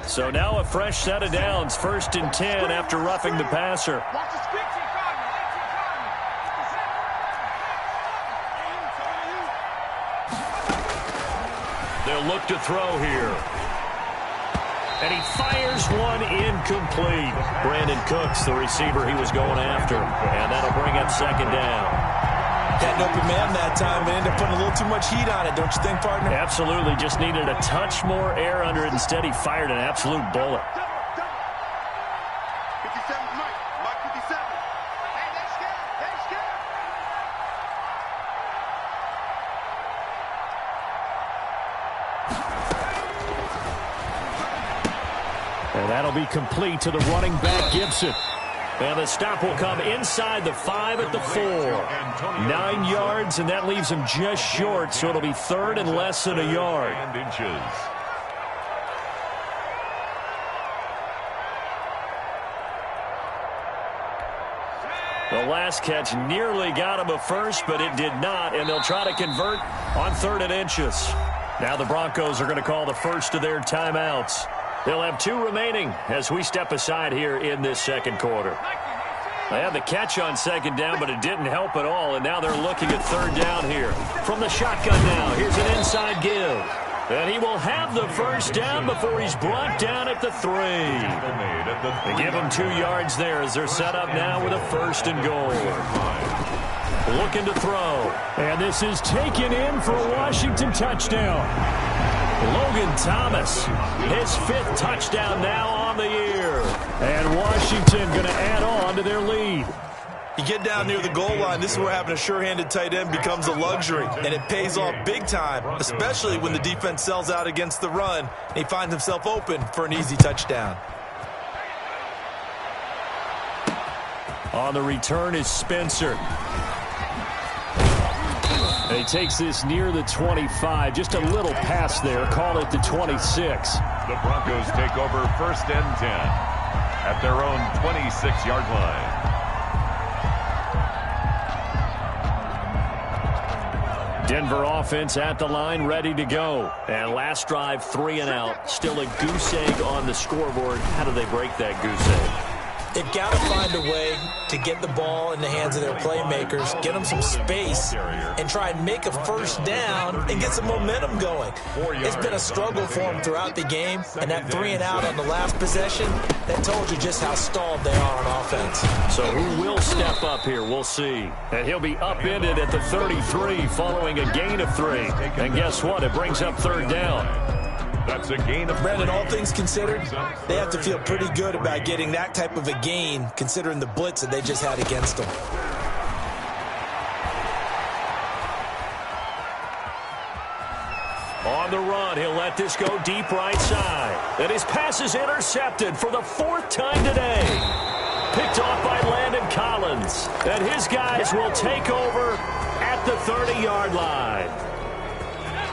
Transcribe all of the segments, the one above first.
So now a fresh set of downs, 1st and 10 after roughing the passer. They'll look to throw here. And he fires one incomplete. Brandon Cooks, the receiver he was going after. And that'll bring up 2nd down. Had an open man that time, but ended up putting a little too much heat on it, don't you think, partner? Absolutely. Just needed a touch more air under it. Instead, he fired an absolute bullet. 57, Mike 57. Hey, they're scared. They're scared. And that'll be complete to the running back, Gibson. And the stop will come inside the 5 at the 4. 9 yards, and that leaves him just short, so it'll be 3rd and less than a yard. The last catch nearly got him a first, but it did not, and they'll try to convert on 3rd and inches. Now the Broncos are going to call the first of their timeouts. They'll have 2 remaining as we step aside here in this 2nd quarter. They had the catch on 2nd down, but it didn't help at all, and now they're looking at 3rd down here. From the shotgun now, here's an inside give. And he will have the first down before he's brought down at the 3. They give him 2 yards there as they're set up now with a 1st and goal. Looking to throw. And this is taken in for a Washington touchdown. Logan Thomas, his 5th touchdown now on the year. And Washington going to add on to their lead. You get down near the goal line, this is where having a sure-handed tight end becomes a luxury, and it pays off big time, especially when the defense sells out against the run, and he finds himself open for an easy touchdown. On the return is Spencer. And he takes this near the 25. Just a little pass there. Call it the 26. The Broncos take over 1st and 10 at their own 26-yard line. Denver offense at the line, ready to go. And last drive, 3 and out. Still a goose egg on the scoreboard. How do they break that goose egg? They've got to find a way to get the ball in the hands of their playmakers, get them some space, and try and make a 1st down and get some momentum going. It's been a struggle for them throughout the game, and that 3 and out on the last possession, that told you just how stalled they are on offense. So who will step up here? We'll see. And he'll be upended at the 33 following a gain of 3. And guess what? It brings up 3rd down. That's a gain of Brandon, all things considered, they have to feel pretty good about getting that type of a gain, considering the blitz that they just had against them. On the run, he'll let this go deep right side. And his pass is intercepted for the 4th time today. Picked off by Landon Collins. And his guys will take over at the 30-yard line.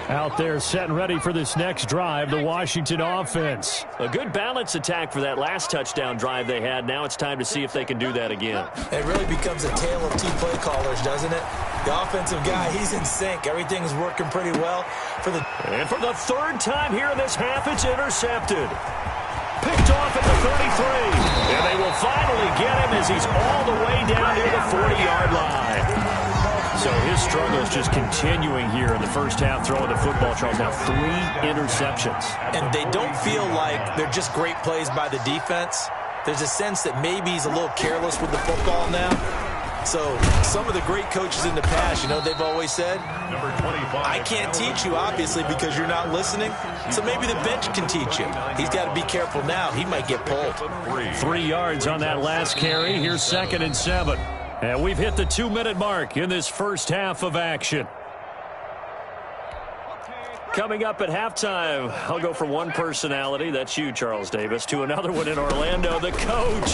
Out there set and ready for this next drive, the Washington offense. A good balance attack for that last touchdown drive they had. Now it's time to see if they can do that again. It really becomes a tale of 2 play callers, doesn't it? The offensive guy, he's in sync. Everything's working pretty well. And for the 3rd time here in this half, it's intercepted. Picked off at the 33. And they will finally get him as he's all the way down near the 40-yard line. So his struggle is just continuing here in the first half, throwing the football. Charles, now 3 interceptions. And they don't feel like they're just great plays by the defense. There's a sense that maybe he's a little careless with the football now. So some of the great coaches in the past, you know, they've always said, number 25. I can't teach you, obviously, because you're not listening. So maybe the bench can teach you. He's got to be careful now. He might get pulled. 3 yards on that last carry. Here's 2nd and 7. And we've hit the 2-minute mark in this first half of action. Coming up at halftime, I'll go from one personality, that's you, Charles Davis, to another one in Orlando, the coach.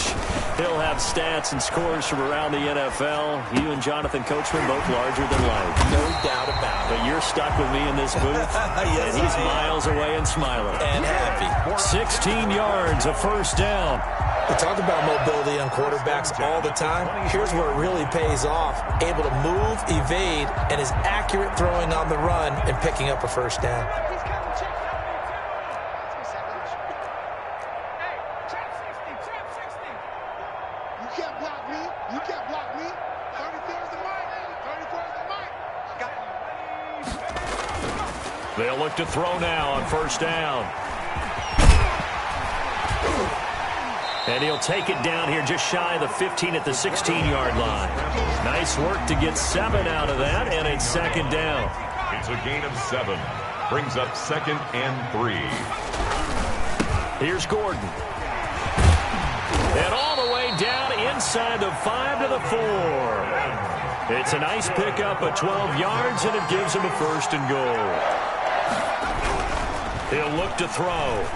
He'll have stats and scores from around the NFL. You and Jonathan Coachman, both larger than life. No doubt about it. But you're stuck with me in this booth, yes, and he's miles away and smiling. And happy. 16 yards, a first down. We talk about mobility on quarterbacks all the time. Here's where it really pays off. Able to move, evade, and is accurate throwing on the run and picking up a first down. You can't block me. You can't block me. 34 is the mic. 34 is the mic. Got it. They'll look to throw now on first down. And he'll take it down here just shy of the 15 at the 16-yard line. Nice work to get 7 out of that, and it's second down. It's a gain of 7. Brings up 2nd and 3. Here's Gordon. And all the way down inside the 5 to the 4. It's a nice pickup of 12 yards, and it gives him a first and goal. He'll look to throw.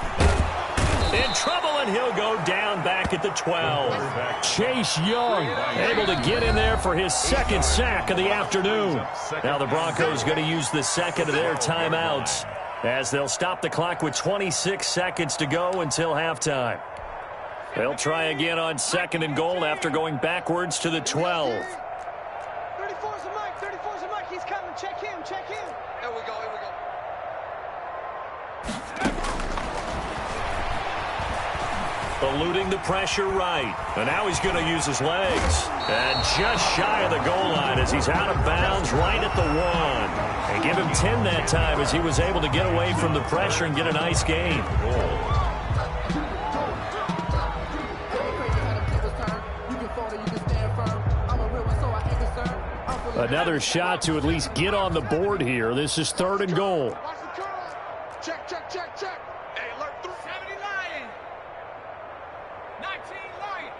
In trouble, and he'll go down back at the 12. Chase Young able to get in there for his second sack of the afternoon. Now the Broncos going to use the second of their timeouts as they'll stop the clock with 26 seconds to go until halftime. They'll try again on second and goal after going backwards to the 12. 34's a mic. 34's a mic. He's coming. Check him. Check him. Here we go. Here we go. Eluding the pressure right. And now he's going to use his legs. And just shy of the goal line as he's out of bounds right at the 1. And give him 10 that time as he was able to get away from the pressure and get a nice gain. Another shot to at least get on the board here. This is 3rd and goal. Watch the curl. Check, check, check, check. Hey, alert. 70 Lion. 19 Lion.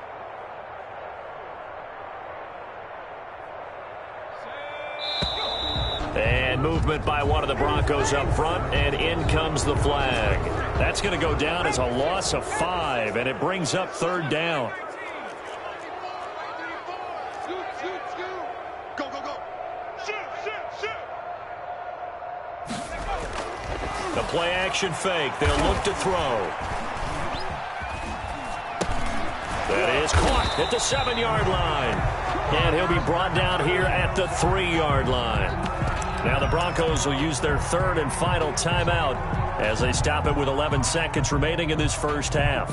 And movement by one of the Broncos up front, and in comes the flag. That's going to go down as a loss of 5, and it brings up 3rd down. Go, go, go. Shoot, shoot, shoot. The play action fake. They'll look to throw. That is caught at the 7-yard line. And he'll be brought down here at the 3-yard line. Now the Broncos will use their 3rd and final timeout as they stop it with 11 seconds remaining in this first half.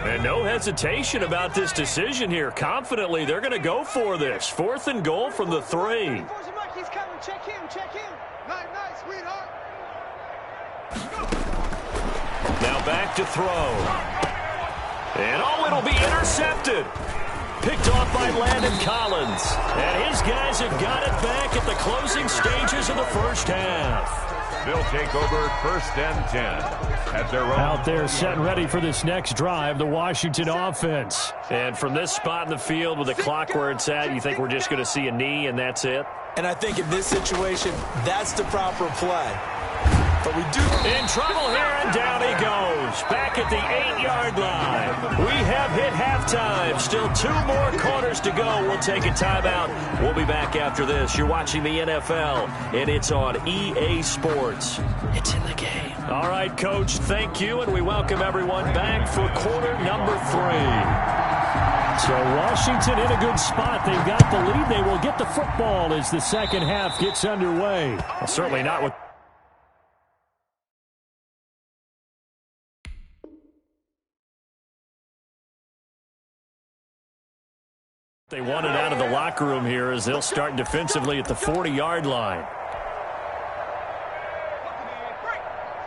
And no hesitation about this decision here. Confidently, they're going to go for this. 4th and goal from the 3. He's coming. Check him. Check him. Nice, nice, sweetheart. Now back to throw. And it'll be intercepted. Picked off by Landon Collins. And his guys have got it back at the closing stages of the first half. They'll take over 1st and 10 at their own. Out there set and ready for this next drive, the Washington offense. And from this spot in the field with the clock where it's at, you think we're just going to see a knee and that's it? And I think in this situation, that's the proper play. But we do. In trouble here, and down he goes. Back at the 8-yard line. We have hit halftime. Still 2 more quarters to go. We'll take a timeout. We'll be back after this. You're watching the NFL, and it's on EA Sports. It's in the game. All right, Coach, thank you, and we welcome everyone back for quarter number 3. So Washington in a good spot. They've got the lead. They will get the football as the second half gets underway. Well, certainly not with... They want it out of the locker room here as they'll start defensively at the 40-yard line.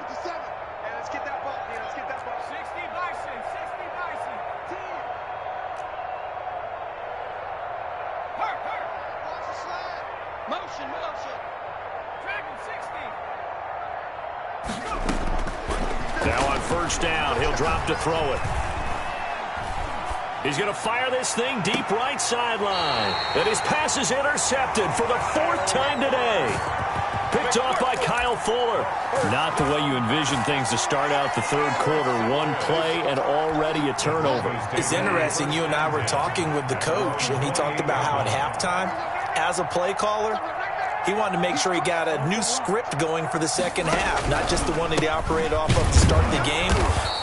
57. Hey, let's get that ball. Yeah, let's get that ball. 60 Bison. 60 Bison. 10. Hurt. Watch the slide. Motion. Dragon 60. Now on first down, he'll drop to throw it. He's going to fire this thing deep right sideline. And his pass is intercepted for the 4th time today. Picked off by Kyle Fuller. Not the way you envision things to start out the 3rd quarter. 1 play and already a turnover. It's interesting. You and I were talking with the coach, and he talked about how at halftime, as a play caller, He wanted to make sure he got a new script going for the second half, not just the one that he operated off of to start the game.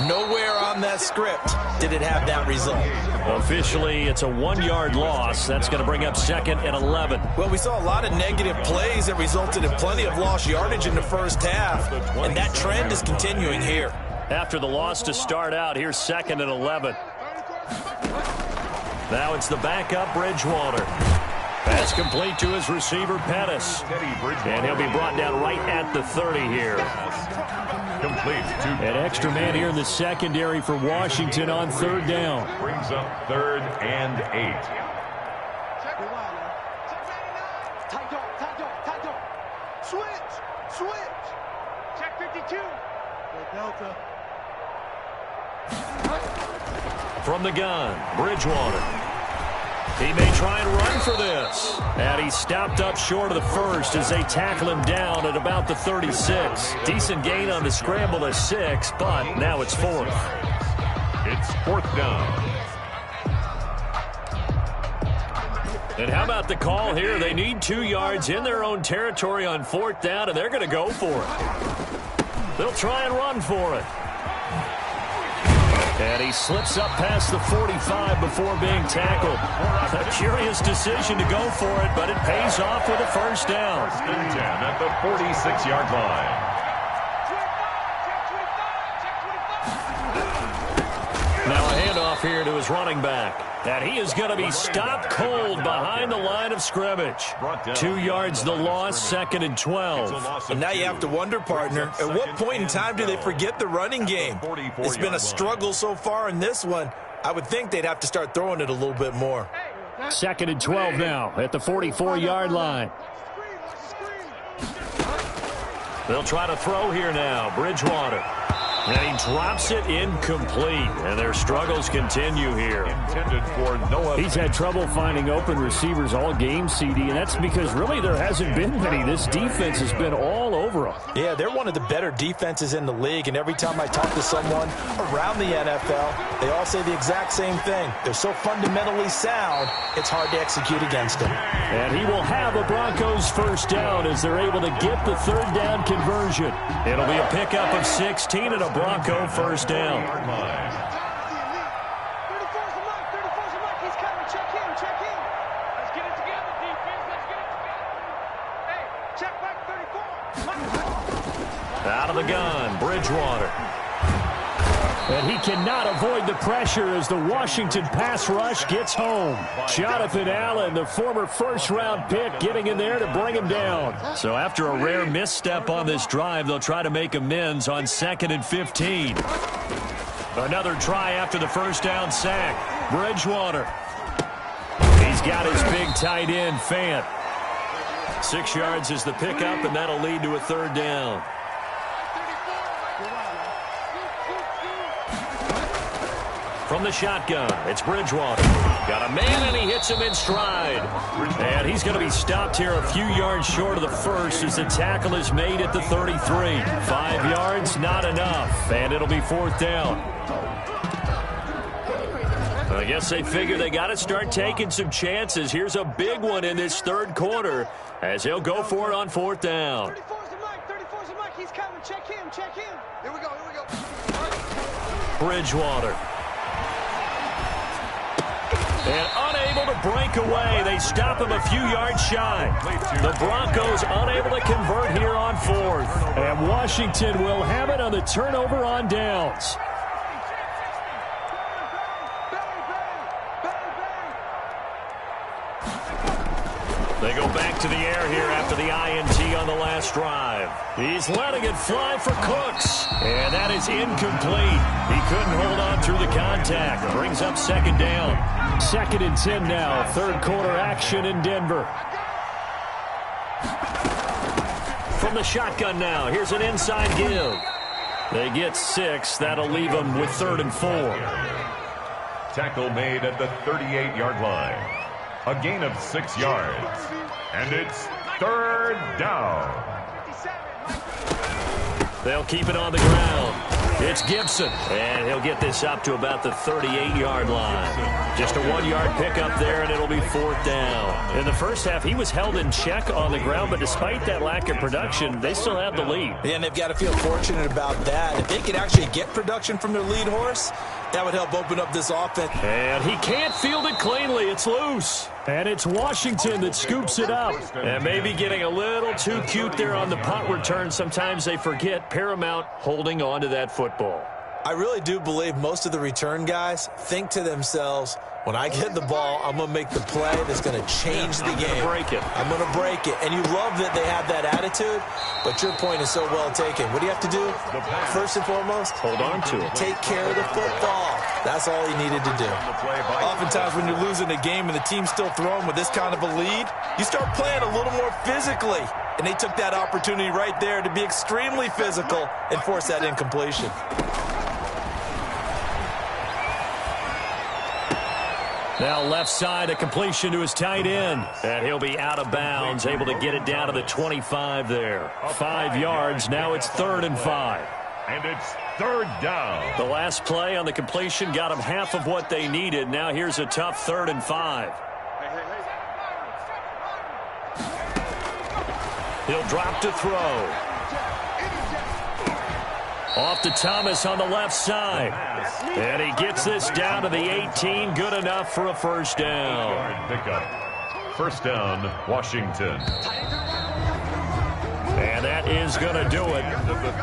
Nowhere on that script did it have that result. Officially, it's a 1-yard loss. That's going to bring up 2nd and 11. Well, we saw a lot of negative plays that resulted in plenty of lost yardage in the first half, and that trend is continuing here. After the loss to start out, here's 2nd and 11. Now it's the backup Bridgewater. Pass complete to his receiver, Pettis. And he'll be brought down right at the 30 here. Complete. An extra man here in the secondary for Washington on 3rd down. Brings up 3rd and 8. Switch. Check 52. Delta. From the gun, Bridgewater. He may try and run for this. And he stopped up short of the first as they tackle him down at about the 36. Decent gain on the scramble to 6, but now it's 4th. It's 4th down. And how about the call here? They need 2 yards in their own territory on 4th down, and they're going to go for it. They'll try and run for it. And he slips up past the 45 before being tackled. A curious decision to go for it, but it pays off with a 1st down. 1st and 10 at the 46-yard line. Now a handoff here to his running back. And he is going to be stopped cold behind the line of scrimmage. 2 yards the loss, 2nd and 12. And now you have to wonder, partner, at what point in time do they forget the running game? It's been a struggle so far in this one. I would think they'd have to start throwing it a little bit more. 2nd and 12 now at the 44-yard line. They'll try to throw here now. Bridgewater. And he drops it incomplete. And their struggles continue here. Intended for Noah. He's had trouble finding open receivers all game, CD, and that's because really there hasn't been many. This defense has been all over them. Yeah, they're one of the better defenses in the league, and every time I talk to someone around the NFL, they all say the exact same thing. They're so fundamentally sound, it's hard to execute against them. And he will have a Broncos 1st down as they're able to get the 3rd down conversion. It'll be a pickup of 16 and a Bronco 1st down. 34's a mark. 34's a mark. He's coming. Check him. Let's get it together, defense. Let's get it together. Hey, check back 34. Out of the gun, Bridgewater. And he cannot avoid the pressure as the Washington pass rush gets home. Jonathan Allen, the former 1st-round pick, getting in there to bring him down. So after a rare misstep on this drive, they'll try to make amends on 2nd and 15. Another try after the 1st down sack. Bridgewater. He's got his big tight end, Fant. 6 yards is the pickup, and that'll lead to a 3rd down. From the shotgun, it's Bridgewater. Got a man, and he hits him in stride. And he's going to be stopped here a few yards short of the 1st as the tackle is made at the 33. 5 yards, not enough. And it'll be 4th down. I guess they figure they got to start taking some chances. Here's a big one in this 3rd quarter as he'll go for it on 4th down. 34's a mark. 34's a mark. He's coming. Check him. Here we go. Bridgewater. And unable to break away. They stop him a few yards shy. The Broncos unable to convert here on 4th. And Washington will have it on the turnover on downs. They go back to the air here after the INT on the last drive. He's letting it fly for Cooks. And that is incomplete. He couldn't hold on through the contact. Brings up 2nd down. 2nd and 10 now. 3rd quarter action in Denver. From the shotgun now. Here's an inside give. They get 6. That'll leave them with 3rd and 4. Tackle made at the 38-yard line. A gain of 6 yards. And it's 3rd down. They'll keep it on the ground. It's Gibson, and he'll get this up to about the 38-yard line. Just a 1-yard pickup there, and it'll be 4th down. In the first half, he was held in check on the ground, but despite that lack of production, they still have the lead. Yeah, and they've got to feel fortunate about that. If they could actually get production from their lead horse, that would help open up this offense. And he can't field it cleanly. It's loose. And it's Washington that scoops it up. And maybe getting a little too cute there on the punt return. Sometimes they forget Paramount holding on to that football. I really do believe most of the return guys think to themselves, when I get the ball, I'm going to make the play that's going to change the game. Break it. I'm going to break it. And you love that they have that attitude, but your point is so well taken. What do you have to do? First and foremost, hold on to it. Take care of the football. That's all he needed to do. Oftentimes when you're losing a game and the team's still throwing with this kind of a lead, you start playing a little more physically. And they took that opportunity right there to be extremely physical and force that incompletion. Now left side, a completion to his tight end. And he'll be out of bounds, able to get it down to the 25 there. 5 yards, now it's 3rd and 5. And it's 3rd down. The last play on the completion got them half of what they needed. Now here's a tough 3rd and 5. He'll drop to throw. Off to Thomas on the left side. And he gets this down to the 18. Good enough for a 1st down. Pickup. 1st down, Washington. And that is going to do it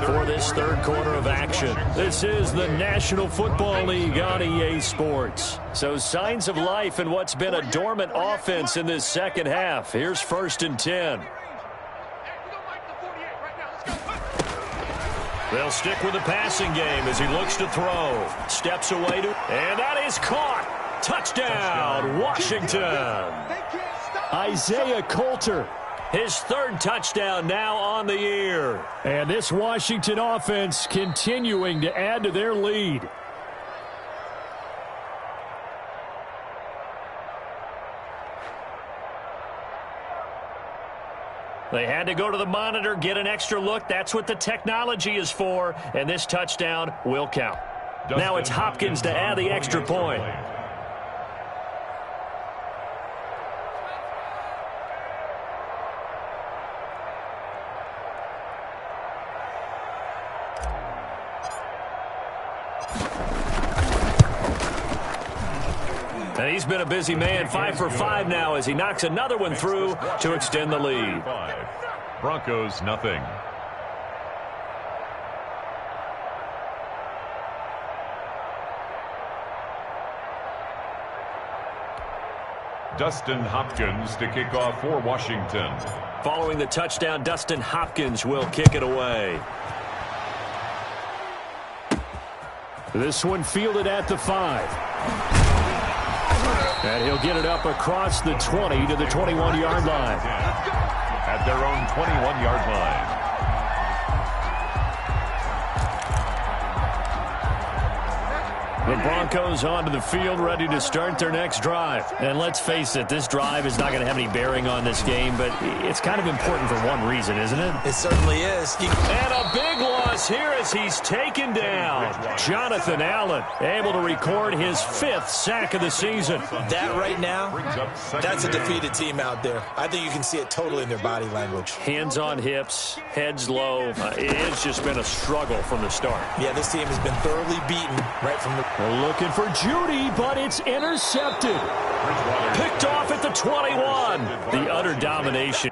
for this 3rd quarter of action. This is the National Football League on EA Sports. So signs of life in what's been a dormant offense in this 2nd half. Here's 1st and 10. They'll stick with the passing game as he looks to throw. Steps away to, and that is caught. Touchdown, Washington. Isaiah Coulter, his 3rd touchdown now on the year. And this Washington offense continuing to add to their lead. They had to go to the monitor, get an extra look. That's what the technology is for. And this touchdown will count. Now it's Hopkins to add the extra point. And he's been a busy man, 5 for 5 now as he knocks another one through to extend the lead. Broncos, nothing. Dustin Hopkins to kick off for Washington. Following the touchdown, Dustin Hopkins will kick it away. This one fielded at the 5. And he'll get it up across the 20 to the 21-yard line. At their own 21-yard line. The Broncos onto the field, ready to start their next drive. And let's face it, this drive is not going to have any bearing on this game, but it's kind of important for one reason, isn't it? It certainly is. And a big loss here as he's taken down. Jonathan Allen able to record his 5th sack of the season. That right now, that's a defeated team out there. I think you can see it totally in their body language. Hands on hips, heads low. It's just been a struggle from the start. Yeah, this team has been thoroughly beaten right from the... Looking for Judy, but it's intercepted. Picked off at the 21. The utter domination.